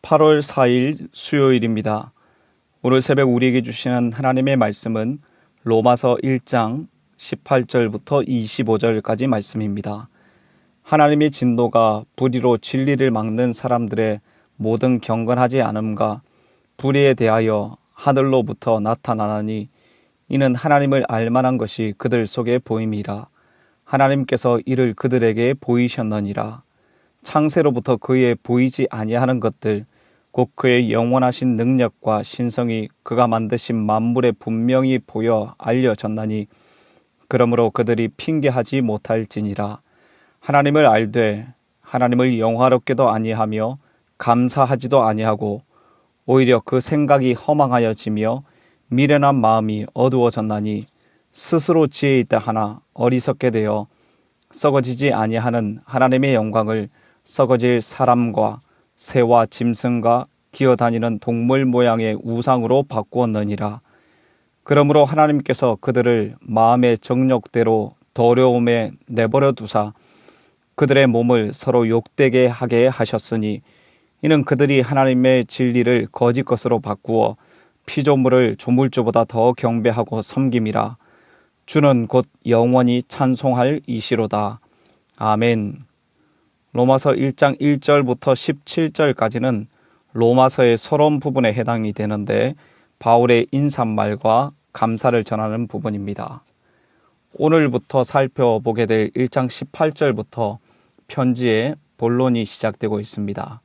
8월 4일 수요일입니다. 오늘 새벽 우리에게 주시는 하나님의 말씀은 로마서 1장 18절부터 25절까지 말씀입니다. 하나님의 진노가 불의로 진리를 막는 사람들의 모든 경건하지 않음과 불의에 대하여 하늘로부터 나타나나니 이는 하나님을 알만한 것이 그들 속에 보임이라. 하나님께서 이를 그들에게 보이셨느니라. 창세로부터 그의 보이지 아니하는 것들 곧 그의 영원하신 능력과 신성이 그가 만드신 만물에 분명히 보여 알려졌나니 그러므로 그들이 핑계하지 못할지니라. 하나님을 알되 하나님을 영화롭게도 아니하며 감사하지도 아니하고 오히려 그 생각이 허망하여지며 미련한 마음이 어두워졌나니 스스로 지혜 있다 하나 어리석게 되어 썩어지지 아니하는 하나님의 영광을 썩어질 사람과 새와 짐승과 기어다니는 동물 모양의 우상으로 바꾸었느니라. 그러므로 하나님께서 그들을 마음의 정욕대로 더러움에 내버려 두사 그들의 몸을 서로 욕되게 하게 하셨으니 이는 그들이 하나님의 진리를 거짓 것으로 바꾸어 피조물을 조물주보다 더 경배하고 섬김이라. 주는 곧 영원히 찬송할 이시로다. 아멘. 로마서 1장 1절부터 17절까지는 로마서의 서론 부분에 해당이 되는데 바울의 인사말과 감사를 전하는 부분입니다. 오늘부터 살펴보게 될 1장 18절부터 편지의 본론이 시작되고 있습니다.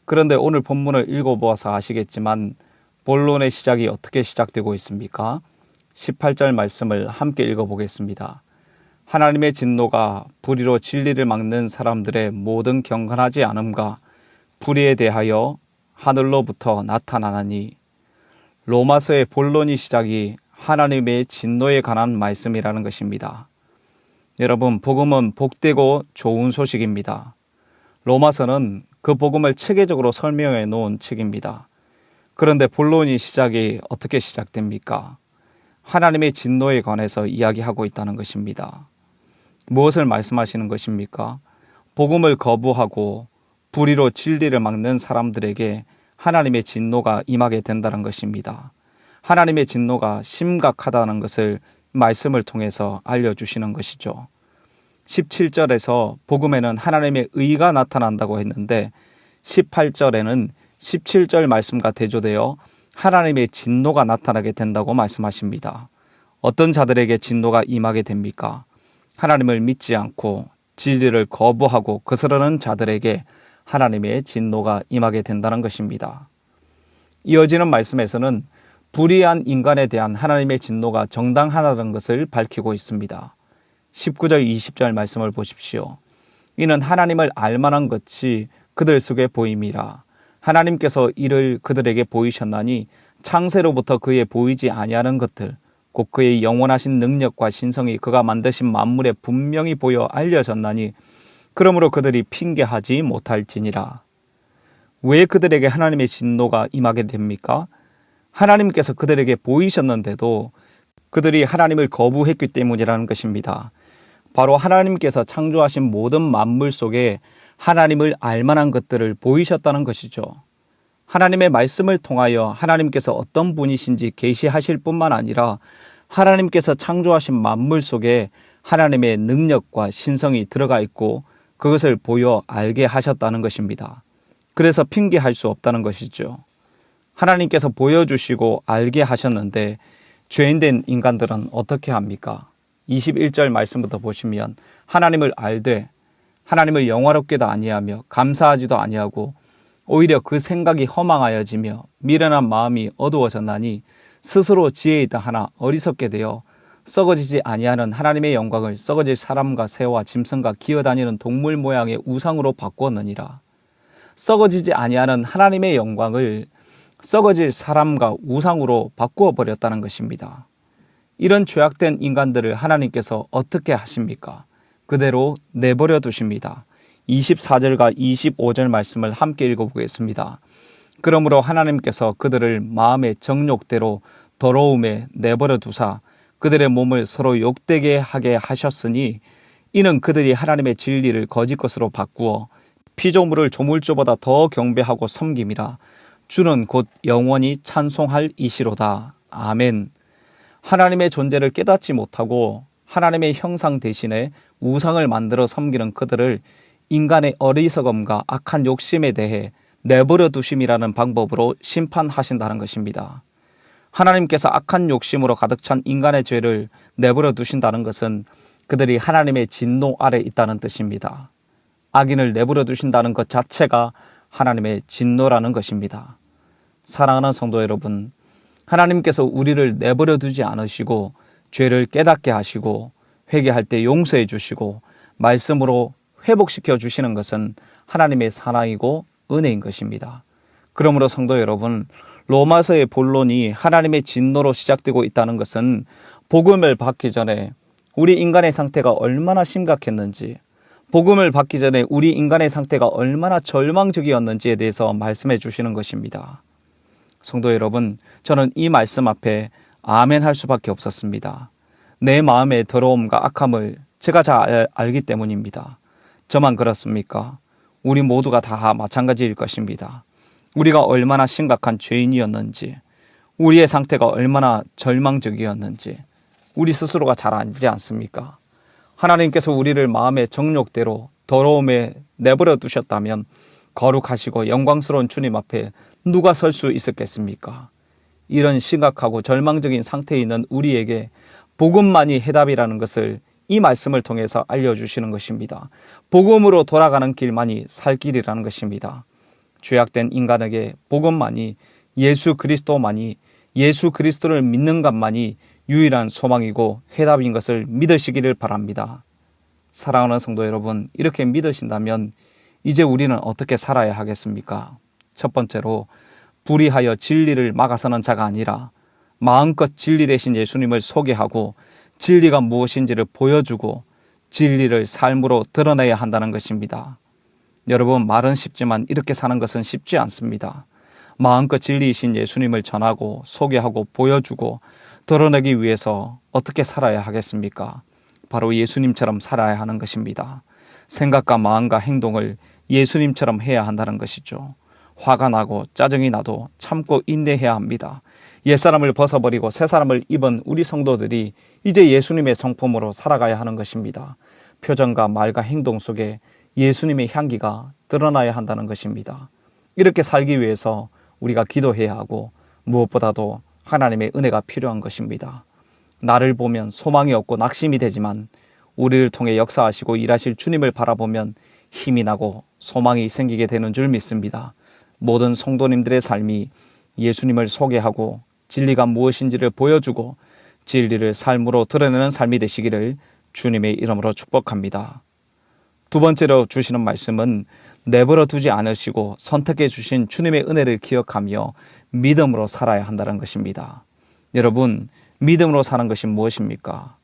그런데 오늘 본문을 읽어보아서 아시겠지만 본론의 시작이 어떻게 시작되고 있습니까? 18절 말씀을 함께 읽어보겠습니다. 하나님의 진노가 불의로 진리를 막는 사람들의 모든 경건하지 않음과 불의에 대하여 하늘로부터 나타나나니. 로마서의 본론이 시작이 하나님의 진노에 관한 말씀이라는 것입니다. 여러분, 복음은 복되고 좋은 소식입니다. 로마서는 그 복음을 체계적으로 설명해 놓은 책입니다. 그런데 본론이 시작이 어떻게 시작됩니까? 하나님의 진노에 관해서 이야기하고 있다는 것입니다. 무엇을 말씀하시는 것입니까? 복음을 거부하고 불의로 진리를 막는 사람들에게 하나님의 진노가 임하게 된다는 것입니다. 하나님의 진노가 심각하다는 것을 말씀을 통해서 알려주시는 것이죠. 17절에서 복음에는 하나님의 의가 나타난다고 했는데 18절에는 17절 말씀과 대조되어 하나님의 진노가 나타나게 된다고 말씀하십니다. 어떤 자들에게 진노가 임하게 됩니까? 하나님을 믿지 않고 진리를 거부하고 거스르는 자들에게 하나님의 진노가 임하게 된다는 것입니다. 이어지는 말씀에서는 불의한 인간에 대한 하나님의 진노가 정당하다는 것을 밝히고 있습니다. 19절 20절 말씀을 보십시오. 이는 하나님을 알만한 것이 그들 속에 보임이라. 하나님께서 이를 그들에게 보이셨나니 창세로부터 그의 보이지 아니하는 것들 곧 그의 영원하신 능력과 신성이 그가 만드신 만물에 분명히 보여 알려졌나니 그러므로 그들이 핑계하지 못할지니라. 왜 그들에게 하나님의 진노가 임하게 됩니까? 하나님께서 그들에게 보이셨는데도 그들이 하나님을 거부했기 때문이라는 것입니다. 바로 하나님께서 창조하신 모든 만물 속에 하나님을 알만한 것들을 보이셨다는 것이죠. 하나님의 말씀을 통하여 하나님께서 어떤 분이신지 계시하실 뿐만 아니라 하나님께서 창조하신 만물 속에 하나님의 능력과 신성이 들어가 있고 그것을 보여 알게 하셨다는 것입니다. 그래서 핑계할 수 없다는 것이죠. 하나님께서 보여주시고 알게 하셨는데 죄인된 인간들은 어떻게 합니까? 21절 말씀부터 보시면 하나님을 알되 하나님을 영화롭게도 아니하며 감사하지도 아니하고 오히려 그 생각이 허망하여지며 미련한 마음이 어두워졌나니 스스로 지혜 있다 하나 어리석게 되어 썩어지지 아니하는 하나님의 영광을 썩어질 사람과 새와 짐승과 기어다니는 동물 모양의 우상으로 바꾸었느니라. 썩어지지 아니하는 하나님의 영광을 썩어질 사람과 우상으로 바꾸어 버렸다는 것입니다. 이런 죄악된 인간들을 하나님께서 어떻게 하십니까? 그대로 내버려 두십니다. 24절과 25절 말씀을 함께 읽어보겠습니다. 그러므로 하나님께서 그들을 마음의 정욕대로 더러움에 내버려 두사 그들의 몸을 서로 욕되게 하게 하셨으니 이는 그들이 하나님의 진리를 거짓 것으로 바꾸어 피조물을 조물주보다 더 경배하고 섬김이라. 주는 곧 영원히 찬송할 이시로다. 아멘. 하나님의 존재를 깨닫지 못하고 하나님의 형상 대신에 우상을 만들어 섬기는 그들을 인간의 어리석음과 악한 욕심에 대해 내버려 두심이라는 방법으로 심판하신다는 것입니다. 하나님께서 악한 욕심으로 가득 찬 인간의 죄를 내버려 두신다는 것은 그들이 하나님의 진노 아래 있다는 뜻입니다. 악인을 내버려 두신다는 것 자체가 하나님의 진노라는 것입니다. 사랑하는 성도 여러분, 하나님께서 우리를 내버려 두지 않으시고 죄를 깨닫게 하시고 회개할 때 용서해 주시고 말씀으로 회복시켜 주시는 것은 하나님의 사랑이고 은혜인 것입니다. 그러므로 성도 여러분, 로마서의 본론이 하나님의 진노로 시작되고 있다는 것은 복음을 받기 전에 우리 인간의 상태가 얼마나 심각했는지, 복음을 받기 전에 우리 인간의 상태가 얼마나 절망적이었는지에 대해서 말씀해 주시는 것입니다. 성도 여러분, 저는 이 말씀 앞에 아멘 할 수밖에 없었습니다. 내 마음의 더러움과 악함을 제가 잘 알기 때문입니다. 저만 그렇습니까? 우리 모두가 다 마찬가지일 것입니다. 우리가 얼마나 심각한 죄인이었는지, 우리의 상태가 얼마나 절망적이었는지 우리 스스로가 잘 알지 않습니까? 하나님께서 우리를 마음의 정욕대로 더러움에 내버려 두셨다면 거룩하시고 영광스러운 주님 앞에 누가 설 수 있었겠습니까? 이런 심각하고 절망적인 상태에 있는 우리에게 복음만이 해답이라는 것을 이 말씀을 통해서 알려주시는 것입니다. 복음으로 돌아가는 길만이 살 길이라는 것입니다. 죄악된 인간에게 복음만이, 예수 그리스도만이, 예수 그리스도를 믿는 것만이 유일한 소망이고 해답인 것을 믿으시기를 바랍니다. 사랑하는 성도 여러분, 이렇게 믿으신다면 이제 우리는 어떻게 살아야 하겠습니까? 첫 번째로, 불의하여 진리를 막아서는 자가 아니라 마음껏 진리 되신 예수님을 소개하고 진리가 무엇인지를 보여주고 진리를 삶으로 드러내야 한다는 것입니다. 여러분, 말은 쉽지만 이렇게 사는 것은 쉽지 않습니다. 마음껏 진리이신 예수님을 전하고 소개하고 보여주고 드러내기 위해서 어떻게 살아야 하겠습니까? 바로 예수님처럼 살아야 하는 것입니다. 생각과 마음과 행동을 예수님처럼 해야 한다는 것이죠. 화가 나고 짜증이 나도 참고 인내해야 합니다. 옛사람을 벗어버리고 새사람을 입은 우리 성도들이 이제 예수님의 성품으로 살아가야 하는 것입니다. 표정과 말과 행동 속에 예수님의 향기가 드러나야 한다는 것입니다. 이렇게 살기 위해서 우리가 기도해야 하고 무엇보다도 하나님의 은혜가 필요한 것입니다. 나를 보면 소망이 없고 낙심이 되지만 우리를 통해 역사하시고 일하실 주님을 바라보면 힘이 나고 소망이 생기게 되는 줄 믿습니다. 모든 성도님들의 삶이 예수님을 소개하고 진리가 무엇인지를 보여주고 진리를 삶으로 드러내는 삶이 되시기를 주님의 이름으로 축복합니다. 두 번째로 주시는 말씀은 내버려 두지 않으시고 선택해 주신 주님의 은혜를 기억하며 믿음으로 살아야 한다는 것입니다. 여러분, 믿음으로 사는 것이 무엇입니까?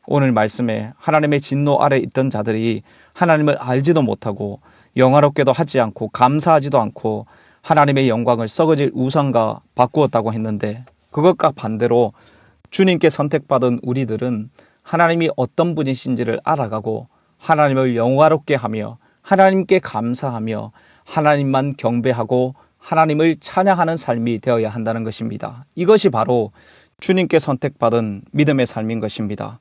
오늘 말씀에 하나님의 진노 아래 있던 자들이 하나님을 알지도 못하고 영화롭게도 하지 않고 감사하지도 않고 하나님의 영광을 썩어질 우상과 바꾸었다고 했는데, 그것과 반대로 주님께 선택받은 우리들은 하나님이 어떤 분이신지를 알아가고 하나님을 영화롭게 하며 하나님께 감사하며 하나님만 경배하고 하나님을 찬양하는 삶이 되어야 한다는 것입니다. 이것이 바로 주님께 선택받은 믿음의 삶인 것입니다.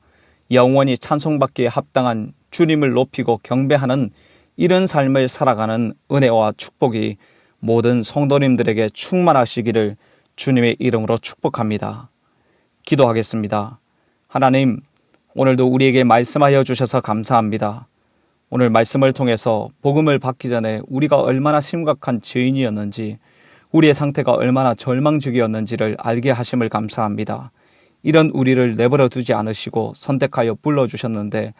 영원히 찬송받기에 합당한 주님을 높이고 경배하는 이런 삶을 살아가는 은혜와 축복이 모든 성도님들에게 충만하시기를 주님의 이름으로 축복합니다. 기도하겠습니다. 하나님, 오늘도 우리에게 말씀하여 주셔서 감사합니다. 오늘 말씀을 통해서 복음을 받기 전에 우리가 얼마나 심각한 죄인이었는지, 우리의 상태가 얼마나 절망적이었는지를 알게 하심을 감사합니다. 이런 우리를 내버려 두지 않으시고 선택하여 불러주셨는데,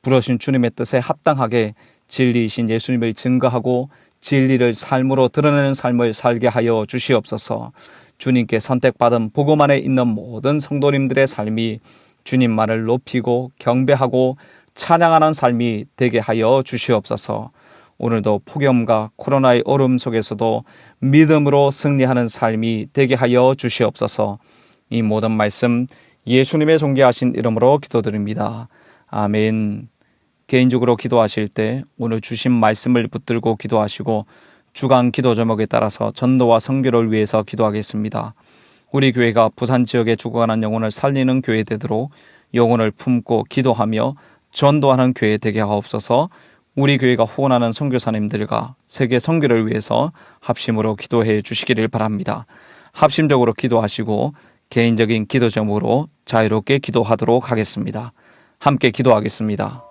부르신 주님의 뜻에 합당하게 진리이신 예수님을 증거하고 진리를 삶으로 드러내는 삶을 살게 하여 주시옵소서. 주님께 선택받은 복음 안에 있는 모든 성도님들의 삶이 주님만을 높이고 경배하고 찬양하는 삶이 되게 하여 주시옵소서. 오늘도 폭염과 코로나의 얼음 속에서도 믿음으로 승리하는 삶이 되게 하여 주시옵소서. 이 모든 말씀 예수님의 존귀하신 이름으로 기도드립니다. 아멘. 개인적으로 기도하실 때 오늘 주신 말씀을 붙들고 기도하시고 주간 기도 제목에 따라서 전도와 선교를 위해서 기도하겠습니다. 우리 교회가 부산 지역에 죽어가는 영혼을 살리는 교회 되도록 영혼을 품고 기도하며 전도하는 교회 되게 하옵소서. 우리 교회가 후원하는 선교사님들과 세계 선교를 위해서 합심으로 기도해 주시기를 바랍니다. 합심적으로 기도하시고 개인적인 기도 제목으로 자유롭게 기도하도록 하겠습니다. 함께 기도하겠습니다.